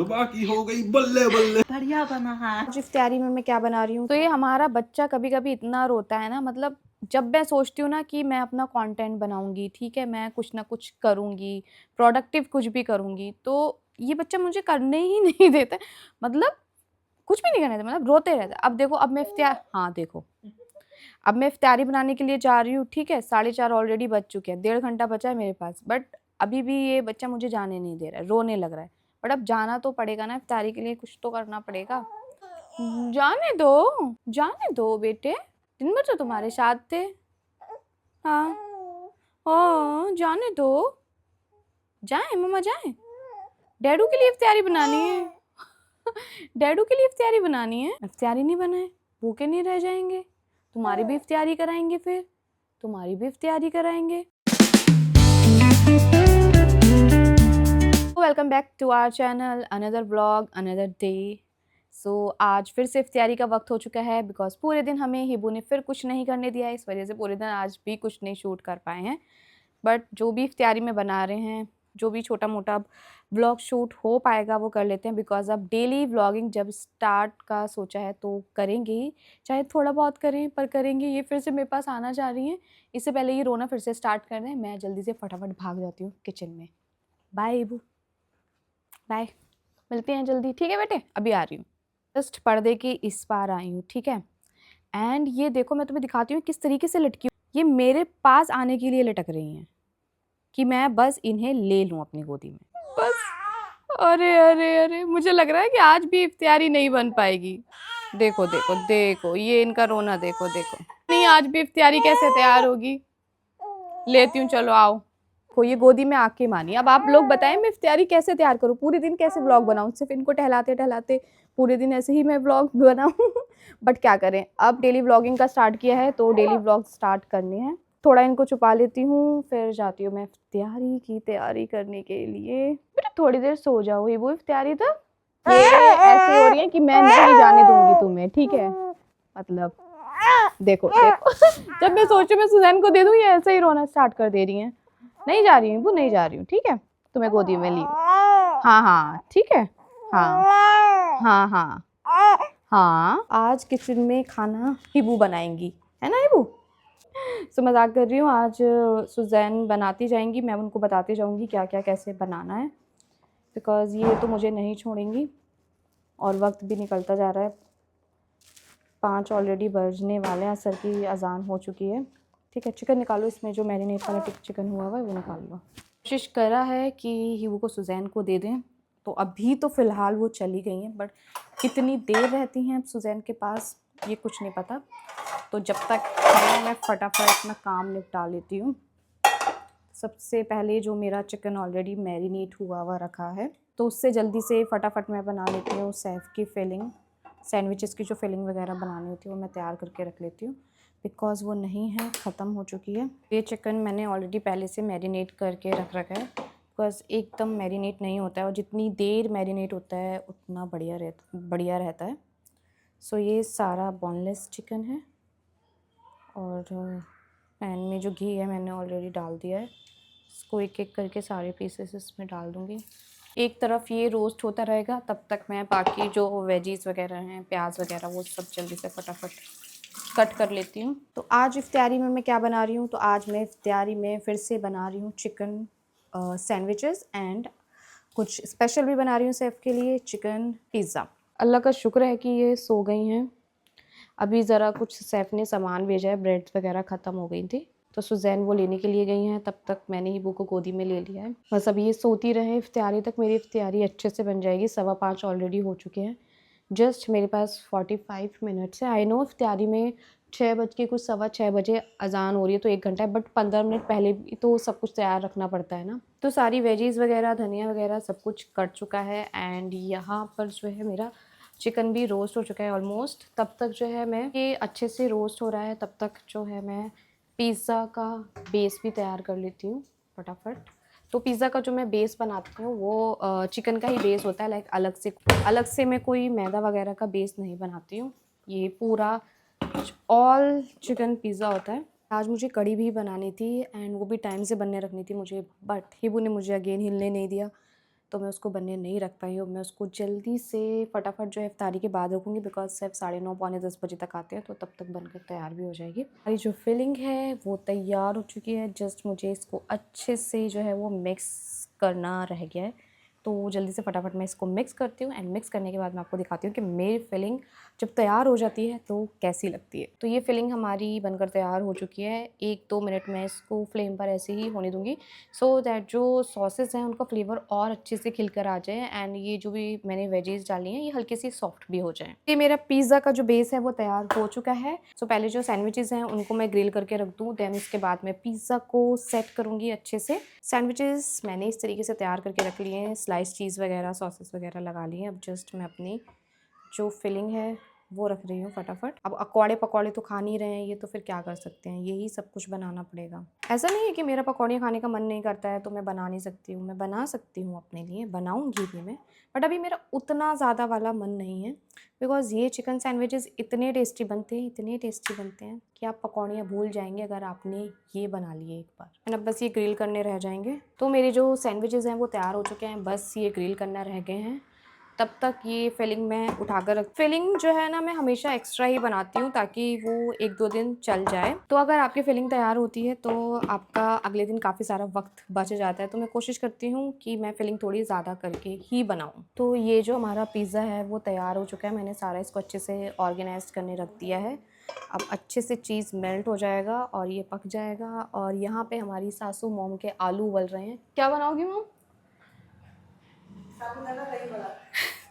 बाकी हो गई बल्ले बल्ले। बढ़िया बना है। आज इफ्तियारी में मैं क्या बना रही हूँ, तो ये हमारा बच्चा कभी कभी इतना रोता है ना, मतलब जब मैं सोचती हूँ ना कि मैं अपना कंटेंट बनाऊंगी, ठीक है, मैं कुछ ना कुछ करूंगी, प्रोडक्टिव कुछ भी करूंगी, तो ये बच्चा मुझे करने ही नहीं देता, मतलब कुछ भी नहीं करने देता, मतलब रोते रहता है। अब देखो, अब मैं इफ्तियार, हाँ देखो, अब मैं इफ्तियारी बनाने के लिए जा रही हूँ, ठीक है, 4:30 ऑलरेडी बज चुके हैं, 1.5 घंटा बचा है मेरे पास, बट अभी भी ये बच्चा मुझे जाने नहीं दे रहा है, रोने लग रहा है। बट अब जाना तो पड़ेगा ना, इफ्तियारी के लिए कुछ तो करना पड़ेगा। जाने दो, जाने दो बेटे, दिन भर तो तुम्हारे साथ थे। हाँ, ओ जाने दो, जाए मम्मा जाए। डैडू के लिए इफ्तियारी बनानी है। डैडू के लिए इफ्तियारी बनानी है, इफ्तियारी नहीं बनाए भूखे नहीं रह जाएंगे, तुम्हारी भी इफ्तियारी कराएंगे, फिर तुम्हारी भी इफ्तियारी कराएंगे। Welcome back to our channel, another vlog, another day. So आज फिर से इफ्तियारी का वक्त हो चुका है, बिकॉज पूरे दिन हमें हिबू ने फिर कुछ नहीं करने दिया है, इस वजह से पूरे दिन आज भी कुछ नहीं शूट कर पाए हैं। बट जो भी इफ्तियारी में बना रहे हैं, जो भी छोटा मोटा व्लॉग शूट हो पाएगा वो कर लेते हैं, बिकॉज अब डेली व्लॉगिंग जब स्टार्ट का सोचा है तो करेंगे ही, चाहे थोड़ा बहुत करें पर करेंगे। ये फिर से मेरे पास आना चाह रही हैं, इससे पहले ये रोना फिर से स्टार्ट कर रहे हैं, मैं जल्दी से फटाफट भाग जाती हूँ किचन में। बाय हिबू, बाय, मिलते हैं जल्दी, ठीक है बेटे, अभी आ रही हूँ। जस्ट पर्दे के इस पार आई हूँ, ठीक है। एंड ये देखो, मैं तुम्हें दिखाती हूँ किस तरीके से लटकी हूँ। ये मेरे पास आने के लिए लटक रही हैं कि मैं बस इन्हें ले लूँ अपनी गोदी में, बस। अरे अरे अरे, मुझे लग रहा है कि आज भी इफ्तियारी नहीं बन पाएगी। देखो देखो देखो, ये इनका रोना देखो देखो, नहीं आज भी इफ्तियारी कैसे तैयार होगी। लेती हूँ, चलो आओ। को ये गोदी में आके मानी। अब आप लोग बताएं मैं इफ्तियारी कैसे तैयार करूँ, पूरे दिन कैसे व्लॉग बनाऊँ, सिर्फ इनको टहलाते टहलाते पूरे दिन ऐसे ही मैं व्लॉग बनाऊँ। बट क्या करें, अब डेली व्लॉगिंग का स्टार्ट किया है तो डेली व्लॉग स्टार्ट करने हैं। थोड़ा इनको छुपा लेती हूँ, फिर जाती हूँ मैं इफ्तियारी की तैयारी करने के लिए। बेटा थोड़ी देर सो जाओ, ये वो इफ्तियारी तक ये ऐसी हो रही है कि मैं नहीं जाने दूंगी तुम्हें, ठीक है, मतलब देखो देखो। जब मैं सोचू मैं सुजैन को दे दूँ, ये ऐसे ही रोना स्टार्ट कर दे रही है। नहीं जा रही हूँ वो, नहीं जा रही हूँ, ठीक है, तुम्हें गोदी में ली। हाँ हाँ ठीक है, हाँ हाँ हाँ हाँ। आज किचन में खाना हिबू बनाएंगी, है ना हिबू। सो मजाक कर रही हूँ, आज सुजैन बनाती जाएंगी, मैं उनको बताती जाऊँगी क्या क्या कैसे बनाना है, बिकॉज़ ये तो मुझे नहीं छोड़ेंगी। और वक्त भी निकलता जा रहा है, 5 ऑलरेडी बजने वाले हैं, असर की अजान हो चुकी है। ठीक है, चिकन निकालो, इसमें जो मैरिनेट वाला चिकन हुआ हुआ है वो निकाल लो। कोशिश करा है कि हिबू को सुजैन को दे दें, तो अभी तो फ़िलहाल वो चली गई हैं, बट कितनी देर रहती हैं अब सुजैन के पास ये कुछ नहीं पता। तो जब तक मैं फटाफट अपना काम निपटा लेती हूँ। सबसे पहले जो मेरा चिकन ऑलरेडी मैरिनेट हुआ हुआ रखा है, तो उससे जल्दी से फटाफट मैं बना लेती हूँ सैफ की फिलिंग। सैंडविचेस की जो फिलिंग वगैरह बनानी होती है वो मैं तैयार करके रख लेती हूँ, बिकॉज़ वो नहीं है, ख़त्म हो चुकी है। ये चिकन मैंने ऑलरेडी पहले से मैरिनेट करके रख रखा है, बिकॉज़ एकदम मैरिनेट नहीं होता है, और जितनी देर मैरिनेट होता है उतना बढ़िया रहता है। सो ये सारा बोनलेस चिकन है, और पैन में जो घी है मैंने ऑलरेडी डाल दिया है। इसको एक एक करके सारे पीसेस इसमें डाल दूँगी। एक तरफ ये रोस्ट होता रहेगा, तब तक मैं बाकी जो वेजीज़ वगैरह हैं, प्याज वगैरह, वो सब जल्दी से फटाफट कट कर लेती हूँ। तो आज इफ्तियारी में मैं क्या बना रही हूँ, तो आज मैं इफ्तियारी में फिर से बना रही हूँ चिकन सैंडविचेस, एंड कुछ स्पेशल भी बना रही हूँ सैफ के लिए, चिकन पिज़्ज़ा। अल्लाह का शुक्र है कि ये सो गई हैं। अभी ज़रा कुछ सैफ ने सामान भेजा है, ब्रेड्स वगैरह ख़त्म हो गई थी, तो सुजैन वो लेने के लिए गई हैं, तब तक मैंने हिबू को गोदी में ले लिया है। बस अब ये सोती रहे इफ्तियारी तक, मेरी इफ्तियारी अच्छे से बन जाएगी। 5:15 ऑलरेडी हो चुके हैं, जस्ट मेरे पास 45 मिनट्स है। आई नो इफ्तियारी में 6 बज के कुछ 6:15 बजे अजान हो रही है, तो 1 घंटा है, बट 15 मिनट पहले भी तो सब कुछ तैयार रखना पड़ता है ना। तो सारी वेजीज़ वगैरह, धनिया वगैरह सब कुछ कट चुका है, एंड यहाँ पर जो है मेरा चिकन भी रोस्ट हो चुका है ऑलमोस्ट। तब तक जो है मैं, ये अच्छे से रोस्ट हो रहा है, तब तक जो है मैं पिज़्ज़ा का बेस भी तैयार कर लेती हूँ फटाफट। तो पिज़्ज़ा का जो मैं बेस बनाती हूँ वो चिकन का ही बेस होता है, लाइक अलग से मैं कोई मैदा वगैरह का बेस नहीं बनाती हूँ। ये पूरा ऑल चिकन पिज़्ज़ा होता है। आज मुझे कढ़ी भी बनानी थी, एंड वो भी टाइम से बनने रखनी थी मुझे, बट हिबू ने मुझे अगेन हिलने नहीं दिया। तो मैं उसको बनने नहीं रख पाई हूँ। मैं उसको जल्दी से फटाफट जो है इफ्तारी के बाद रखूँगी, बिकॉज़ सिर्फ 9:30 पौने 10 बजे तक आते हैं, तो तब तक बनकर तैयार भी हो जाएगी। हमारी जो फिलिंग है वो तैयार हो चुकी है, जस्ट मुझे इसको अच्छे से जो है वो मिक्स करना रह गया है। तो जल्दी से फटाफट मैं इसको मिक्स करती हूँ, एंड मिक्स करने के बाद मैं आपको दिखाती हूँ कि मेरी फिलिंग जब तैयार हो जाती है तो कैसी लगती है। तो ये फिलिंग हमारी बनकर तैयार हो चुकी है। 1-2 मिनट मैं इसको फ्लेम पर ऐसे ही होने दूँगी, सो दैट जो सॉसेस हैं उनका फ्लेवर और अच्छे से खिल कर आ जाए, एंड ये जो भी मैंने वेजीज़ डाली हैं ये हल्की सी सॉफ्ट भी हो जाएँ। ये मेरा पिज़्ज़ा का जो बेस है वो तैयार हो चुका है। सो पहले जो सैंडविचेज़ हैं उनको मैं ग्रिल करके रख दूँ, देन उसके बाद मैं पिज़्ज़ा को सेट करूँगी अच्छे से। सैंडविचेज़ मैंने इस तरीके से तैयार करके रख लिए हैं, स्लाइस चीज़ वगैरह, सॉसेस वगैरह लगा लिए हैं। अब जस्ट मैं अपनी जो फिलिंग है वो रख रही हूँ फटाफट। अब अकौड़े पकौड़े तो खा नहीं रहे हैं ये, तो फिर क्या कर सकते हैं, यही सब कुछ बनाना पड़ेगा। ऐसा नहीं है कि मेरा पकौड़े खाने का मन नहीं करता है तो मैं बना नहीं सकती हूँ, मैं बना सकती हूँ अपने लिए, बनाऊँगी भी मैं, बट अभी मेरा उतना ज़्यादा वाला मन नहीं है, बिकॉज़ ये चिकन सैंडविचेज़ इतने टेस्टी बनते हैं, इतने टेस्टी बनते हैं कि आप पकौड़ियाँ भूल जाएंगे अगर आपने ये बना लिए एक बार। एंड अब बस ये ग्रिल करने रह जाएंगे। तो मेरे जो सैंडविचेज़ हैं वो तैयार हो चुके हैं, बस ये ग्रिल करना रह गए हैं। तब तक ये फिलिंग मैं उठाकर रख, फिलिंग जो है ना मैं हमेशा एक्स्ट्रा ही बनाती हूँ ताकि वो 1-2 दिन चल जाए। तो अगर आपकी फिलिंग तैयार होती है तो आपका अगले दिन काफ़ी सारा वक्त बच जाता है। तो मैं कोशिश करती हूँ कि मैं फिलिंग थोड़ी ज़्यादा करके ही बनाऊँ। तो ये जो हमारा पिज़्ज़ा है वो तैयार हो चुका है। मैंने सारा इसको अच्छे से ऑर्गेनाइज करने रख दिया है। अब अच्छे से चीज़ मेल्ट हो जाएगा और ये पक जाएगा। और यहाँ पे हमारी सासू मोम के आलू उबल रहे हैं। क्या बनाओगी मोम?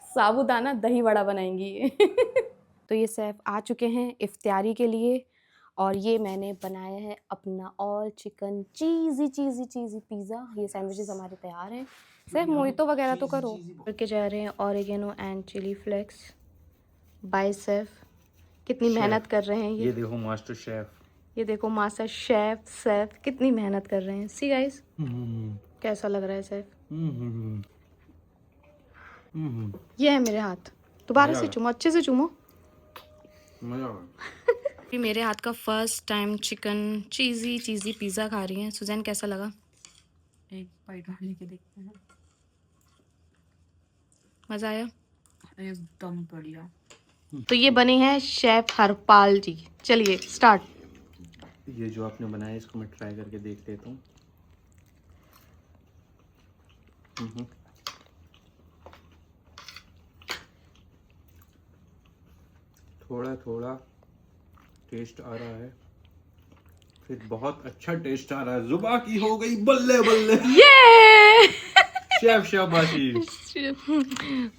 साबूदाना दही वड़ा बनाएंगी ये। तो ये सैफ आ चुके हैं इफ्तियारी के लिए, और ये मैंने बनाया है अपना ऑल चिकन चीज़ी चीज़ी चीज़ी पिज़्ज़ा। ये सैंडविचेस हमारे तैयार हैं। सैफ मोहितो वगैरह तो करो। करके जा रहे हैं oregano and chilli flakes by Saif. कितनी मेहनत कर रहे हैं ये देखो मास्टर शेफ। ये देखो मास्टर शेफ सैफ कितनी मेहनत कर रहे हैं। सी गाइस, कैसा लग रहा है सैफ? ये है मेरे हाथ, दोबारा से चूमो, अच्छे से चूमो। ये मेरे हाथ का फर्स्ट टाइम चिकन चीज़ी चीज़ी पिज़्ज़ा खा रही हैं। सुजैन कैसा लगा? एक बाइट मार के देखते हैं। मज़ा आया? एकदम बढ़िया। तो ये बने हैं शेफ हरपाल जी। चलिए स्टार्ट। ये जो आपने बनाया इसको मैं ट्राई करके देख लेता हूँ। थोड़ा थोड़ा टेस्ट आ रहा है, फिर बहुत अच्छा टेस्ट आ रहा है। जुबा की हो गई बल्ले बल्ले। ये शेफ शाबाशी।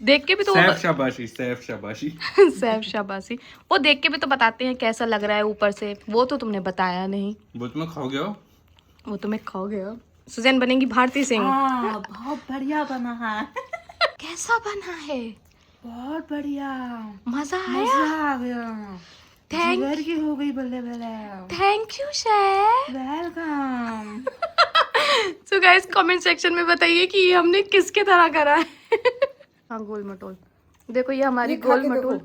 देख के भी तो सैफ शाबाशी, सैफ शाबाशी। सैफ शाबाशी। वो देख के भी तो बताते हैं कैसा लग रहा है ऊपर से, वो तो तुमने बताया नहीं। वो तुम्हें खाओगे हो? वो तुम्हें खाओगे हो। सुजैन बनेगी भारती सिंह। बहुत बढ़िया बना है। कैसा बना है? बहुत बढ़िया। मजा आया? मजा आ गया। जिगर की हो गई बल्ले बल्ले। Thank you chef. Welcome. So guys comment section में बताइए कि ये हमने किसके तरह करा है। हाँ गोल मटोल, देखो ये हमारी गोल मटोल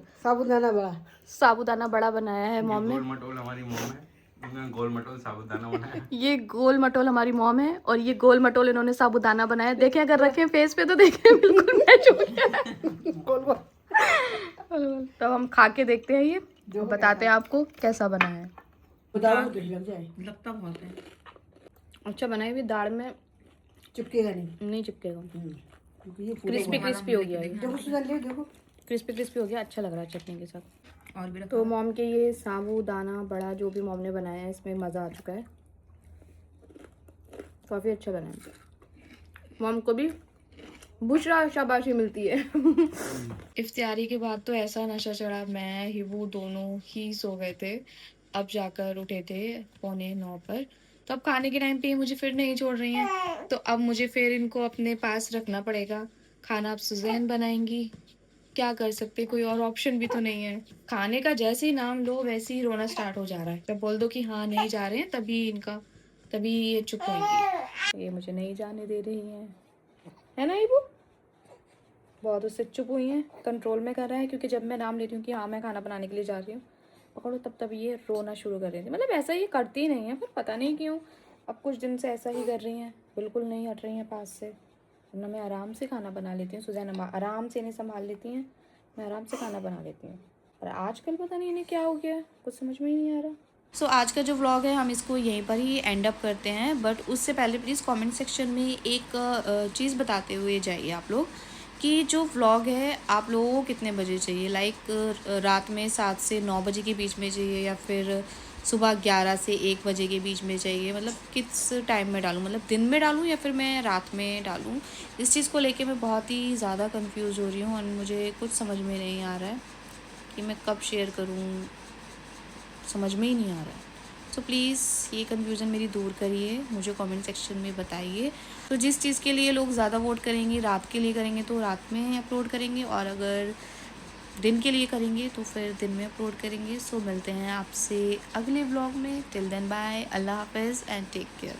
साबूदाना बड़ा बनाया है मॉम ने। गोल मटोल हमारी मॉम है, इन्होंने गोल मटोल साबुदाना बनाया। ये गोल मटोल हमारी मॉम है और ये गोल मटोल इन्होंने साबूदाना बनाया। देखें अगर रखें फेस पे तो देखें बिल्कुल मैच हो गया है। तो हम खा के देखते हैं ये, बताते हैं आपको कैसा बना है। लगता बहुत है। अच्छा बना है, भी दाल में चिपकेगा नहीं चिपकेगा। क्रिस्पी क्रिस्पी हो गया है, क्रिस्पी क्रिस्पी हो गया, अच्छा लग रहा है चटनी के साथ। और भी तो मॉम के ये साबूदाना बड़ा जो भी मॉम ने बनाया है इसमें मज़ा आ चुका है, काफ़ी अच्छा बना है। मॉम को भी बुशरा शाबाशी मिलती है। इफ्तियारी के बाद तो ऐसा नशा चढ़ा, मैं ही वो दोनों ही सो गए थे। अब जाकर उठे थे 8:45 पर। तो अब खाने के टाइम पे ये मुझे फिर नहीं छोड़ रही हैं, तो अब मुझे फिर इनको अपने पास रखना पड़ेगा। खाना अब सुजैन बनाएंगी, क्या कर सकते, कोई और ऑप्शन भी तो नहीं है। खाने का जैसे ही नाम लो वैसे ही रोना स्टार्ट हो जा रहा है। जब बोल दो कि हाँ नहीं जा रहे हैं तभी ये चुप होंगी। ये मुझे नहीं जाने दे रही हैं, है ना इबू? बहुत उससे चुप हुई हैं, कंट्रोल में कर रहा है, क्योंकि जब मैं नाम लेती हूँ कि हाँ मैं खाना बनाने के लिए जा रही हूँ पकड़ो, तब ये रोना शुरू कर रही थी। मतलब ऐसा ये करती ही नहीं है, पर पता नहीं क्यों अब कुछ दिन से ऐसा ही कर रही हैं, बिल्कुल नहीं हट रही हैं पास से, वरना मैं आराम से खाना बना लेती हूँ। सुजैन आराम से इन्हें संभाल लेती हैं, मैं आराम से खाना बना लेती हूँ। और आजकल पता नहीं इन्हें क्या हो गया है, कुछ समझ में ही नहीं आ रहा। सो आज का जो व्लॉग है हम इसको यहीं पर ही एंड अप करते हैं। बट उससे पहले प्लीज़ कमेंट सेक्शन में एक चीज़ बताते हुए जाइए आप लोग कि जो व्लॉग है आप लोगों को कितने बजे चाहिए। लाइक रात में 7 से 9 बजे के बीच में चाहिए या फिर सुबह 11 से 1 बजे के बीच में चाहिए। मतलब किस टाइम में डालूँ, मतलब दिन में डालूँ या फिर मैं रात में डालूँ। इस चीज़ को लेके मैं बहुत ही ज़्यादा कंफ्यूज हो रही हूँ और मुझे कुछ समझ में नहीं आ रहा है कि मैं कब शेयर करूँ, समझ में ही नहीं आ रहा है। सो प्लीज़ ये कन्फ्यूज़न मेरी दूर करिए, मुझे कमेंट सेक्शन में बताइए। तो जिस चीज़ के लिए लोग ज़्यादा वोट करेंगे, रात के लिए करेंगे तो रात में अपलोड करेंगे, और अगर दिन के लिए करेंगे तो फिर दिन में अपलोड करेंगे। सो मिलते हैं आपसे अगले व्लॉग में। टिल देन बाय, अल्लाह हाफिज़ एंड टेक केयर।